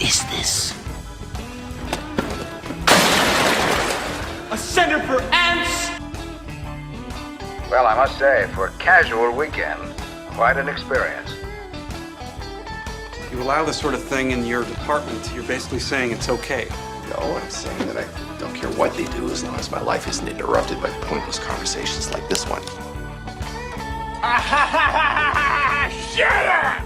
is this? A center for ants? Well, I must say, for a casual weekend, quite an experience. You allow this sort of thing in your department, you're basically saying it's okay. No, I'm saying that I don't care what they do as long as my life isn't interrupted by pointless conversations like this one. Shut up!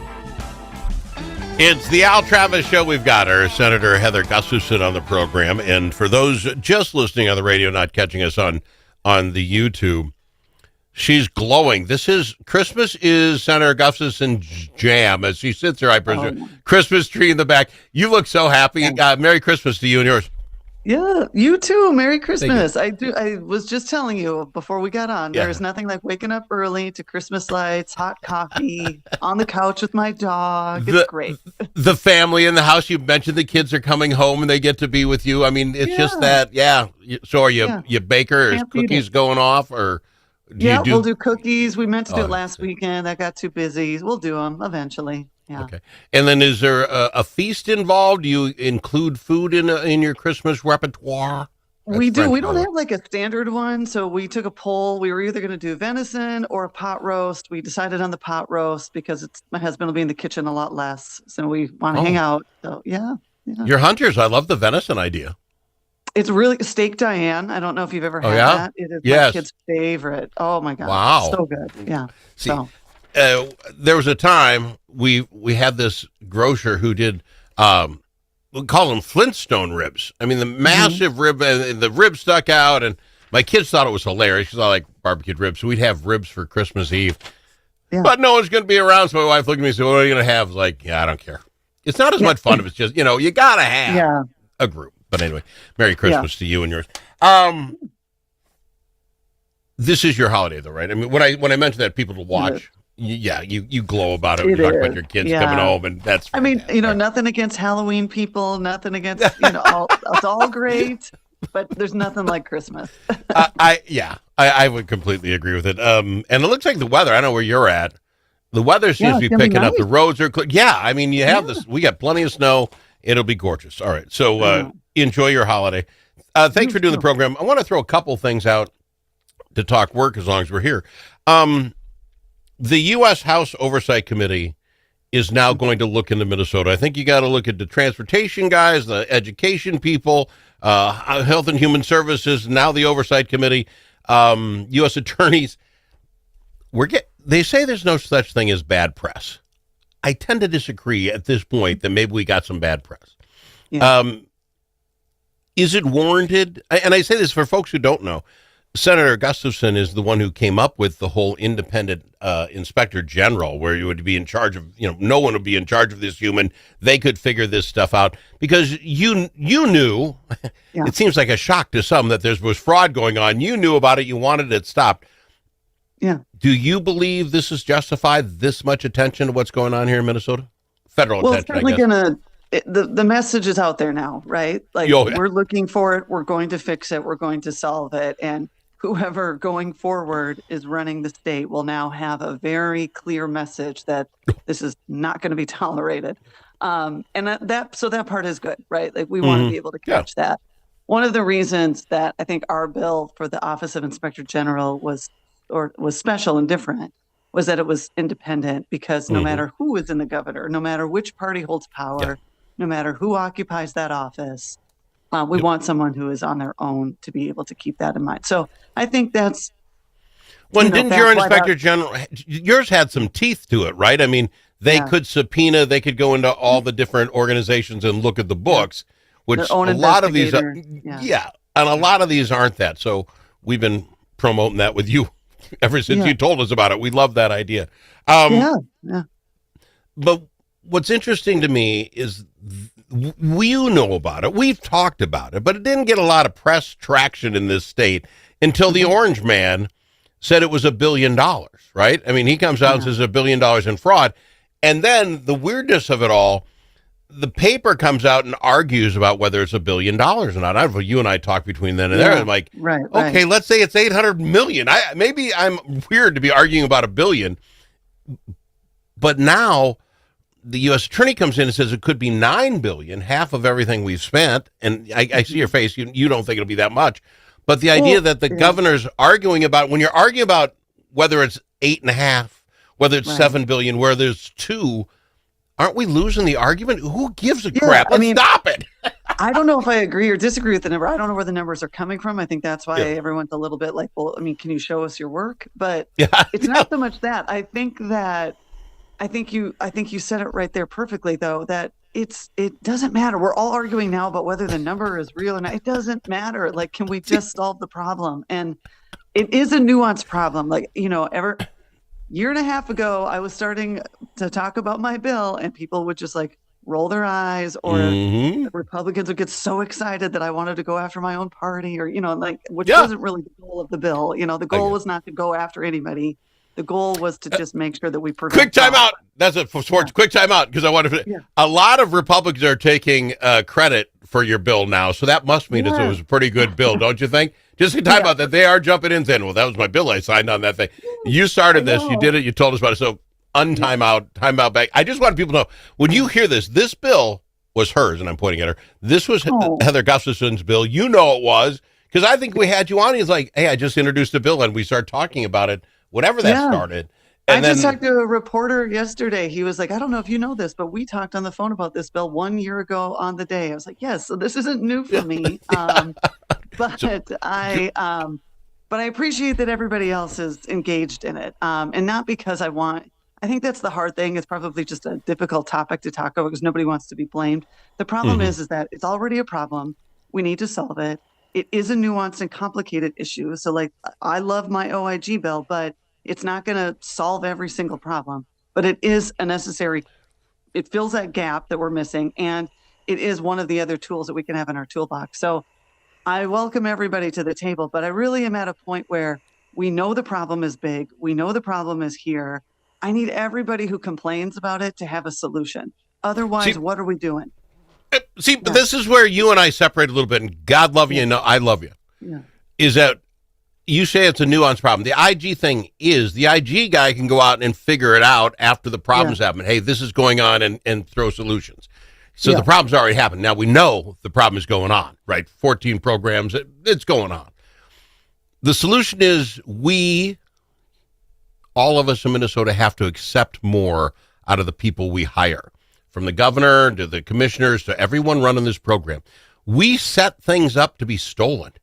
It's the Al Travis Show. We've got our Senator Heather Gustafson on the program. And for those just listening on the radio, not catching us on the YouTube, she's glowing. Christmas is Senator Gustafson's jam as she sits there, I presume. Christmas tree in the back. You look so happy. Merry Christmas to you and yours. Yeah, you too. Merry Christmas. I was just telling you before we got on, there's nothing like waking up early to Christmas lights, hot coffee, on the couch with my dog. It's great. The family in the house, you mentioned the kids are coming home and they get to be with you. I mean, it's just that, So are you baker or is cookies going off or... We'll do cookies. We meant to do it last weekend. That got too busy. We'll do them eventually. Yeah. Okay. And then is there a feast involved? Do you include food in your Christmas repertoire? We do. We don't have like a standard one. So we took a poll. We were either going to do venison or a pot roast. We decided on the pot roast because my husband will be in the kitchen a lot less. So we want to hang out. So yeah. You're hunters. I love the venison idea. It's really steak Diane. I don't know if you've ever had that. It is my kid's favorite. Oh my God. Wow. So good. Yeah. See, there was a time we had this grocer who did, we call them Flintstone ribs. I mean, the massive rib, and the rib stuck out, and my kids thought it was hilarious because I like barbecued ribs. So we'd have ribs for Christmas Eve. Yeah. But no one's going to be around. So my wife looked at me and said, what are you going to have? I was like, I don't care. It's not as much fun if it's just, you got to have a group. But anyway, Merry Christmas to you and yours. This is your holiday, though, right? I mean, when I mentioned that people to watch, you glow about it. You talk about your kids coming home, and that's fantastic. I mean, nothing against Halloween people, nothing against, it's all great, but there's nothing like Christmas. I would completely agree with it. And it looks like the weather, I know where you're at. The weather seems to be picking up. The roads are clear. Yeah, I mean, you have this. We got plenty of snow. It'll be gorgeous. All right, so enjoy your holiday. Thanks for doing the program. I want to throw a couple things out to talk work as long as we're here. The U.S. House Oversight Committee is now going to look into Minnesota. I think you got to look at the transportation guys, the education people, Health and Human Services, now the Oversight Committee, U.S. attorneys. They say there's no such thing as bad press. I tend to disagree at this point that maybe we got some bad press. Yeah. Is it warranted? And I say this for folks who don't know. Senator Gustafson is the one who came up with the whole independent inspector general, where you would be in charge of, no one would be in charge of this human. They could figure this stuff out because you knew, it seems like a shock to some that there was fraud going on. You knew about it. You wanted it stopped. Yeah. Do you believe this is justified, this much attention to what's going on here in Minnesota? Federal attention, it's certainly the message is out there now, right? Like, we're looking for it. We're going to fix it. We're going to solve it. And whoever going forward is running the state will now have a very clear message that this is not going to be tolerated. And that part is good, right? Like, we want to be able to catch that. One of the reasons that I think our bill for the Office of Inspector General was special and different was that it was independent, because no matter who is in the governor, no matter which party holds power, no matter who occupies that office, we want someone who is on their own to be able to keep that in mind. So I think that's... Didn't your Inspector General, yours had some teeth to it, right? I mean, they could subpoena, they could go into all the different organizations and look at the books, which a lot of these are, and a lot of these aren't that. So we've been promoting that with you ever since you told us about it. We love that idea. But what's interesting to me is we know about it. We've talked about it, but it didn't get a lot of press traction in this state until the Orange Man said it was $1 billion, right? I mean, he comes out and says $1 billion in fraud. And then the weirdness of it all, the paper comes out and argues about whether it's $1 billion or not. I don't know, you and I talk between then and there. I'm like, okay, let's say it's 800 million. Maybe I'm weird to be arguing about $1 billion, but now the U.S. attorney comes in and says it could be $9 billion, half of everything we've spent. And I see your face. You don't think it'll be that much. But the idea that the governor's arguing about, when you're arguing about whether it's 8.5, whether it's $7 billion, where there's 2, aren't we losing the argument? Who gives a crap? Let's stop it. I don't know if I agree or disagree with the number. I don't know where the numbers are coming from. I think that's why everyone's a little bit like, well, I mean, can you show us your work? But it's not so much that. I think you said it right there perfectly, though, that it doesn't matter. We're all arguing now about whether the number is real or not. It doesn't matter. Like, can we just solve the problem? And it is a nuanced problem. Like, year and a half ago, I was starting to talk about my bill, and people would just like roll their eyes, or the Republicans would get so excited that I wanted to go after my own party, or, which wasn't really the goal of the bill. The goal was not to go after anybody. The goal was to just make sure that we prevent. Quick time out. That's it for sports. Quick time out, because I wanted to. A lot of Republicans are taking credit for your bill now, so that must mean it was a pretty good bill, don't you think? Just a time out that they are jumping in saying, well, that was my bill. I signed on that thing. You started this. You did it. You told us about it. So time out back. I just want people to know, when you hear this bill was hers, and I'm pointing at her. This was Heather Gustafson's bill. You know it was, because I think we had you on. He's like, hey, I just introduced a bill, and we start talking about it, whatever that started. And I just talked to a reporter yesterday. He was like, I don't know if you know this, but we talked on the phone about this bill 1 year ago on the day. I was like, yes, so this isn't new for me. But I appreciate that everybody else is engaged in it. And not because I think that's the hard thing. It's probably just a difficult topic to talk about because nobody wants to be blamed. The problem is that it's already a problem. We need to solve it. It is a nuanced and complicated issue. So like, I love my OIG bill, but it's not going to solve every single problem, but it is it fills that gap that we're missing. And it is one of the other tools that we can have in our toolbox. So I welcome everybody to the table, but I really am at a point where we know the problem is big. We know the problem is here. I need everybody who complains about it to have a solution. Otherwise, what are we doing? But this is where you and I separate a little bit, and God love you, and I love you. Yeah. Is that you say it's a nuanced problem. The IG thing is, the IG guy can go out and figure it out after the problems happen. Hey, this is going on, and throw solutions. So the problem's already happened. Now we know the problem is going on, right? 14 programs, it's going on. The solution is all of us in Minnesota have to accept more out of the people we hire, from the governor to the commissioners to everyone running this program. We set things up to be stolen.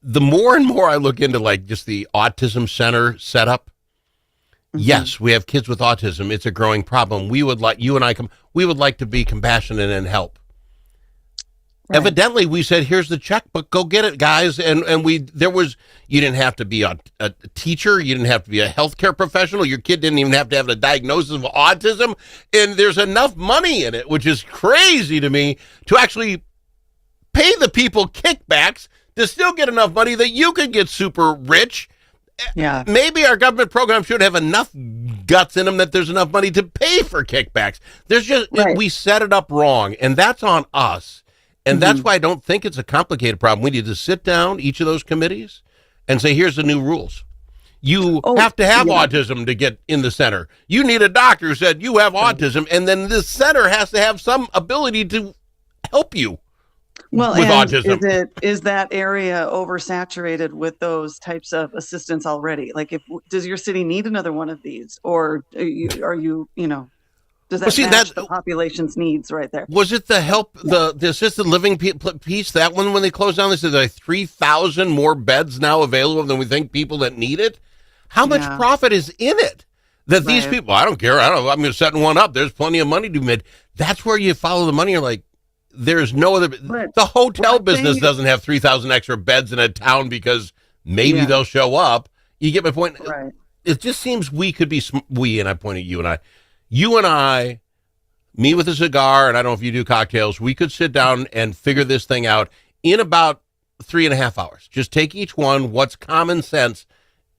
The more and more I look into like just the autism center setup, yes, we have kids with autism. It's a growing problem. We would like, you and I, we would like to be compassionate and help. Right. Evidently, we said, here's the checkbook, go get it, guys. And you didn't have to be a teacher. You didn't have to be a healthcare professional. Your kid didn't even have to have a diagnosis of autism. And there's enough money in it, which is crazy to me, to actually pay the people kickbacks to still get enough money that you could get super rich. Yeah. Maybe our government program should have enough guts in them that there's enough money to pay for kickbacks. We set it up wrong, and that's on us. And that's why I don't think it's a complicated problem. We need to sit down, each of those committees, and say, here's the new rules. You have to have autism to get in the center. You need a doctor who said you have autism, and then the center has to have some ability to help you. Well, with autism. Is that area oversaturated with those types of assistants already? Like, does your city need another one of these, or are you does that match the population's needs right there? Was it the help, the assisted living piece, that one when they closed down, they said like 3,000 more beds now available than we think people that need it? How much profit is in it? That these people, I don't care, I'm going to set one up. There's plenty of money to be made. That's where you follow the money. You're like, there's no other. The hotel business doesn't have 3,000 extra beds in a town because maybe they'll show up. You get my point? Right. It just seems we could be, and I point at you and I, me with a cigar, and I don't know if you do cocktails, we could sit down and figure this thing out in about 3.5 hours. Just take each one, what's common sense,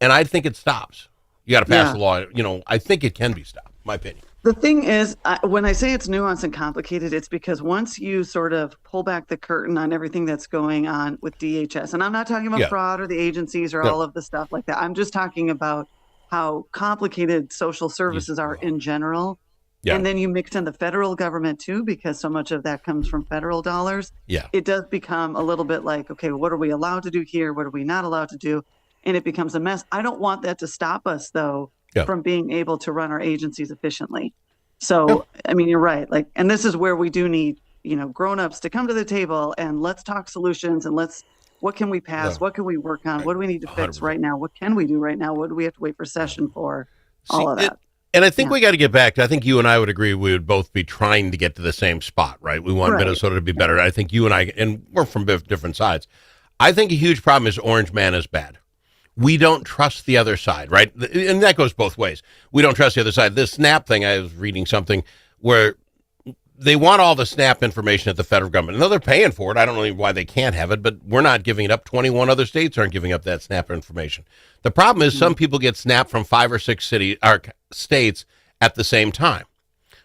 and I think it stops. You got to pass the law. I think it can be stopped, my opinion. The thing is, when I say it's nuanced and complicated, it's because once you sort of pull back the curtain on everything that's going on with DHS, and I'm not talking about fraud or the agencies or all of the stuff like that. I'm just talking about how complicated social services are in general. Yeah. And then you mix in the federal government too, because so much of that comes from federal dollars. Yeah. It does become a little bit like, okay, what are we allowed to do here? What are we not allowed to do? And it becomes a mess. I don't want that to stop us, though, from being able to run our agencies efficiently. So, I mean, you're right. Like, and this is where we do need, grown-ups to come to the table and let's talk solutions and what can we pass? What can we work on? What do we need to fix 100%. Right now? What can we do right now? What do we have to wait for session for? All of that. And I think we got to get back to, I think you and I would agree we would both be trying to get to the same spot, right? We want Minnesota to be better. I think you and I, and we're from different sides. I think a huge problem is Orange Man is bad. We don't trust the other side, right? And that goes both ways. We don't trust the other side. This SNAP thing, I was reading something where they want all the SNAP information at the federal government. I know they're paying for it. I don't know why they can't have it, but we're not giving it up. 21 other states aren't giving up that SNAP information. The problem is some people get SNAP from 5 or 6 states at the same time.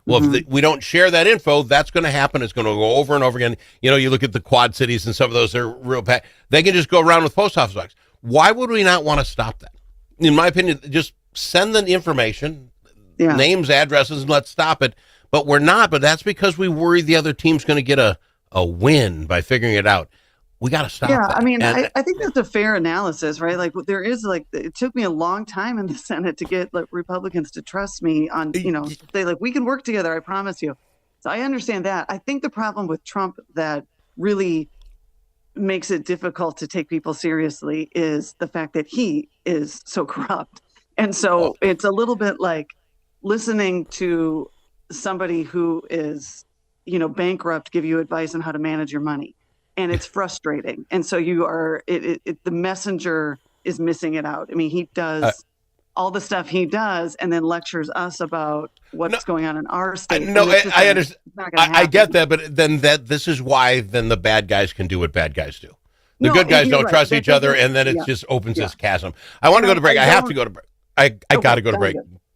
Well, if we don't share that info, that's going to happen. It's going to go over and over again. You look at the Quad Cities and some of those, they're real bad. They can just go around with post office box. Why would we not want to stop that? In my opinion, just send the information, names, addresses, and let's stop it. But we're not. But that's because we worry the other team's going to get a win by figuring it out. We got to stop that. I mean, I think that's a fair analysis, right? Like there is it took me a long time in the Senate to get Republicans to trust me on, say we can work together. I promise you. So I understand that. I think the problem with Trump that really makes it difficult to take people seriously is the fact that he is so corrupt. And so it's a little bit like listening to somebody who is, bankrupt give you advice on how to manage your money. And it's frustrating. And so the messenger is missing it out. I mean, he does all the stuff he does and then lectures us about what's going on in our state. I understand. I get that, but then this is why then the bad guys can do what bad guys do. The good guys don't trust each other, and then it just opens this chasm. I want to go to break. I have to go to break. I got to go to break.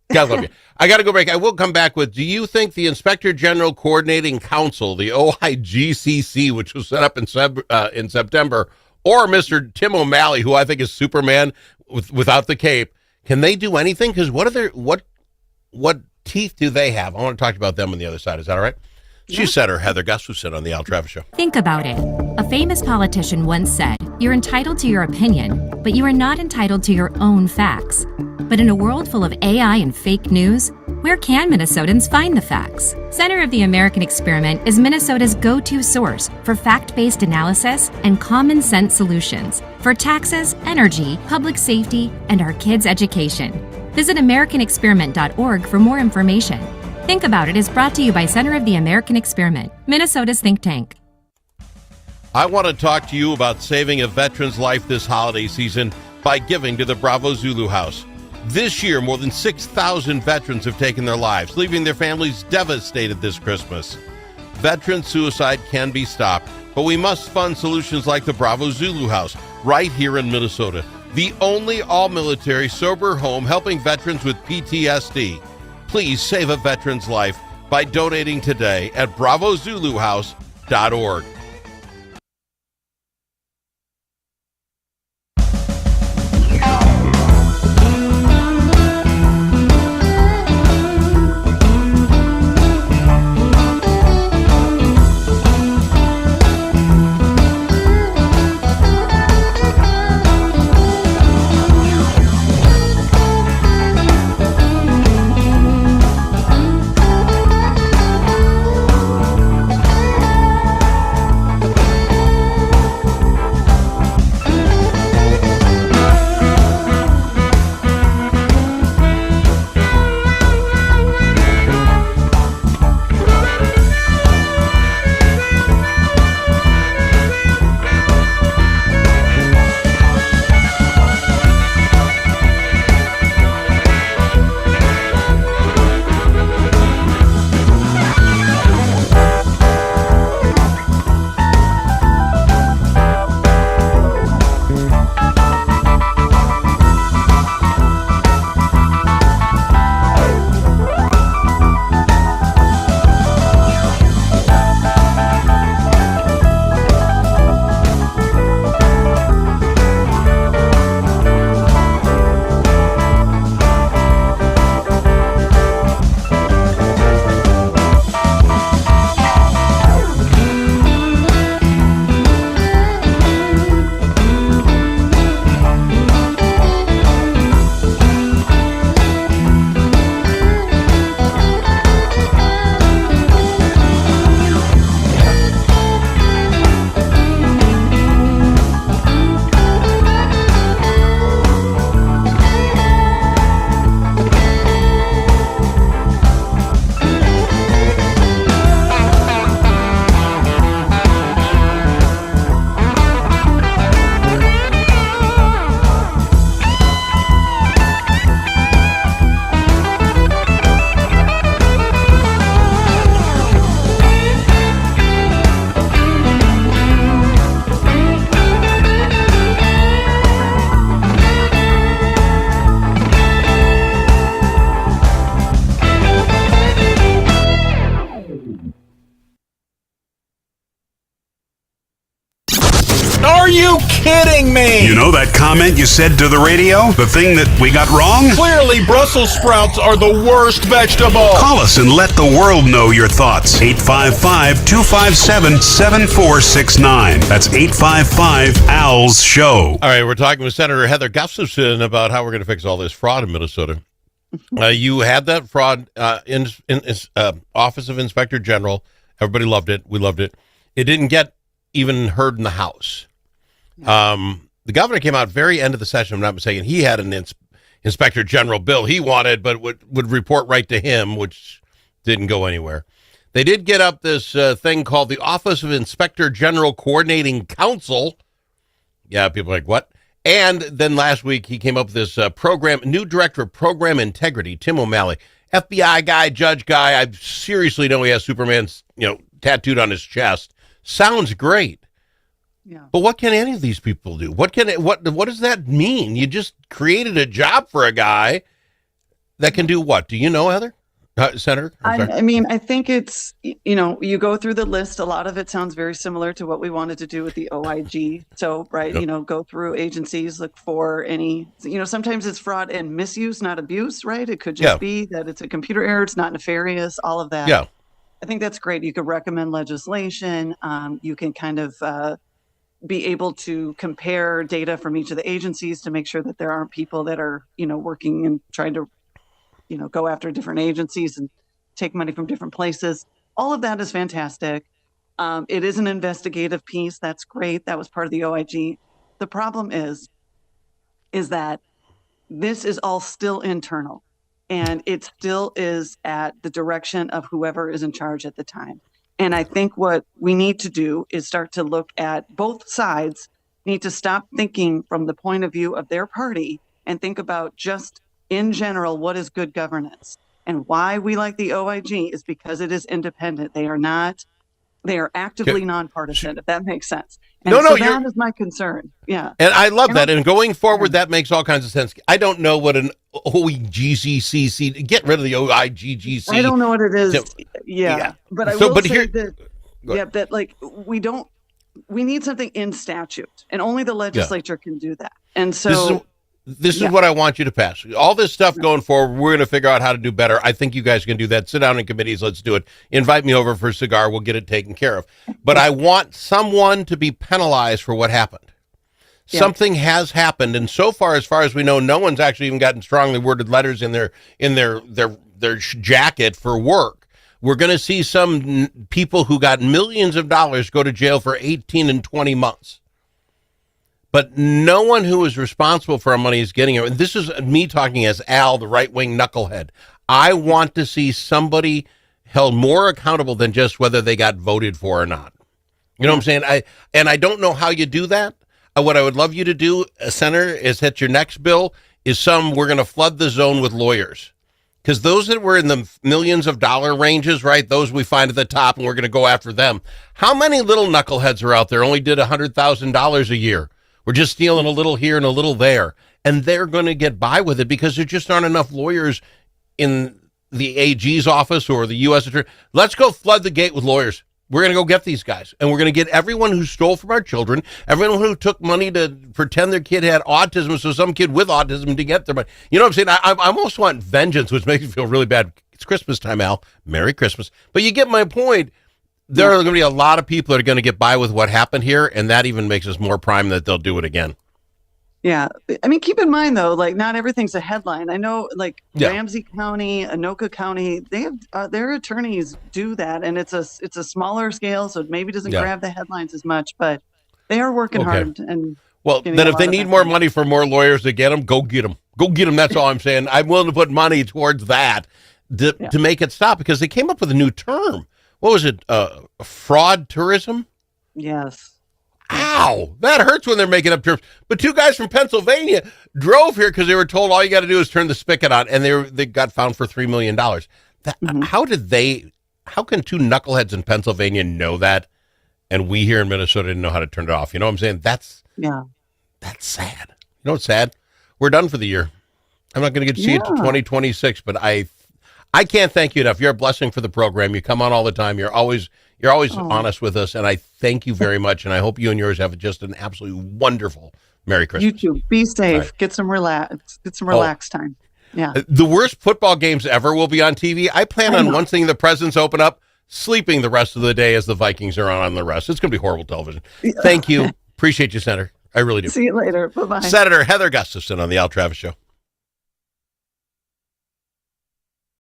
God love you. I got to go break. I will come back with, do you think the Inspector General Coordinating Council, the OIGCC, which was set up in September, or Mr. Tim O'Malley, who I think is Superman without the cape, can they do anything? Because what teeth do they have? I want to talk about them on the other side. Is that all right? Yeah. She's Senator Heather Gustafson on the Al Travis Show. Think about it. A famous politician once said, "You're entitled to your opinion, but you are not entitled to your own facts." But in a world full of AI and fake news, where can Minnesotans find the facts? Center of the American Experiment is Minnesota's go-to source for fact-based analysis and common sense solutions for taxes, energy, public safety, and our kids' education. Visit AmericanExperiment.org for more information. Think About It is brought to you by Center of the American Experiment, Minnesota's think tank. I want to talk to you about saving a veteran's life this holiday season by giving to the Bravo Zulu House. This year, more than 6,000 veterans have taken their lives, leaving their families devastated this Christmas. Veteran suicide can be stopped, but we must fund solutions like the Bravo Zulu House right here in Minnesota, the only all-military sober home helping veterans with PTSD. Please save a veteran's life by donating today at bravozuluhouse.org. Are you kidding me? You know that comment you said to the radio? The thing that we got wrong? Clearly, Brussels sprouts are the worst vegetable. Call us and let the world know your thoughts. 855-257-7469. That's 855-ALS SHOW. All right, we're talking with Senator Heather Gustafson about how we're going to fix all this fraud in Minnesota. You had that fraud in Office of Inspector General. Everybody loved it. We loved it. It didn't get even heard in the House. The governor came out very end of the session, if I'm not mistaken. He had an Inspector General bill he wanted, but would report right to him, which didn't go anywhere. They did get up this thing called the Office of Inspector General Coordinating Council. Yeah, people are like, what? And then last week he came up with this new director of program integrity, Tim O'Malley, FBI guy, judge guy. I seriously know he has Superman's, tattooed on his chest. Sounds great. Yeah. But what can any of these people do? What does that mean? You just created a job for a guy that can do what? Do you know, Heather? Senator? I mean, I think it's, you go through the list. A lot of it sounds very similar to what we wanted to do with the OIG. So, right, Yep. go through agencies, look for any, sometimes it's fraud and misuse, not abuse, right? It could just be that it's a computer error. It's not nefarious, all of that. Yeah. I think that's great. You could recommend legislation. You can kind of be able to compare data from each of the agencies to make sure that there aren't people that are, working and trying to go after different agencies and take money from different places. All of that is fantastic. It is an investigative piece. That's great. That was part of the OIG. The problem is that this is all still internal, and it still is at the direction of whoever is in charge at the time. And I think what we need to do is start to look at both sides, need to stop thinking from the point of view of their party and think about just in general, what is good governance? And why we like the OIG is because it is independent. They are actively nonpartisan, if that makes sense. And that is my concern. Yeah. And I love that. And going forward, that makes all kinds of sense. I don't know what an OIGCC, get rid of the OIGGC. I don't know what it is. Yeah. But I will say that like we need something in statute, and only the legislature can do that. And so This is what I want you to pass. All this stuff going forward, we're going to figure out how to do better. I think you guys can do that. Sit down in committees. Let's do it. Invite me over for a cigar. We'll get it taken care of. But I want someone to be penalized for what happened. Yeah. Something has happened, and so far as we know, no one's actually even gotten strongly worded letters in their jacket for work. We're going to see some people who got millions of dollars go to jail for 18 and 20 months. But no one who is responsible for our money is getting it. And this is me talking as Al, the right-wing knucklehead. I want to see somebody held more accountable than just whether they got voted for or not. You know what I'm saying? I don't know how you do that. What I would love you to do, Senator, is that your next bill is we're going to flood the zone with lawyers. Because those that were in the millions of dollar ranges, right, those we find at the top, and we're going to go after them. How many little knuckleheads are out there only did $100,000 a year? We're just stealing a little here and a little there. And they're going to get by with it because there just aren't enough lawyers in the AG's office or the U.S. Attorney. Let's go flood the gate with lawyers. We're going to go get these guys. And we're going to get everyone who stole from our children, everyone who took money to pretend their kid had autism, so some kid with autism to get their money. You know what I'm saying? I almost want vengeance, which makes me feel really bad. It's Christmas time, Al. Merry Christmas. But you get my point. There are going to be a lot of people that are going to get by with what happened here, and that even makes us more prime that they'll do it again. Yeah. I mean, keep in mind, though, like, not everything's a headline. I know, like, Ramsey County, Anoka County, they have their attorneys do that, and it's a smaller scale, so it maybe doesn't grab the headlines as much, but they are working hard. And then if they need more money for more lawyers to get them, go get them. Go get them. That's all I'm saying. I'm willing to put money towards that to make it stop, because they came up with a new term. What was it? Fraud tourism? Yes. Ow! That hurts when they're making up terms. But two guys from Pennsylvania drove here because they were told all you got to do is turn the spigot on, and they got found for $3 million. How can two knuckleheads in Pennsylvania know that, and we here in Minnesota didn't know how to turn it off? You know what I'm saying? That's sad. You know what's sad? We're done for the year. I'm not going to get to see it to 2026, but I can't thank you enough. You're a blessing for the program. You come on all the time. You're always You're always honest with us, and I thank you very much. And I hope you and yours have just an absolutely wonderful Merry Christmas. You too. Be safe. Right. Get some relaxed time. Yeah. The worst football games ever will be on TV. I plan on once the presents open up, sleeping the rest of the day as the Vikings are on the rest. It's going to be horrible television. Thank you. Appreciate you, Senator. I really do. See you later. Bye-bye. Senator Heather Gustafson on the Al Travis Show.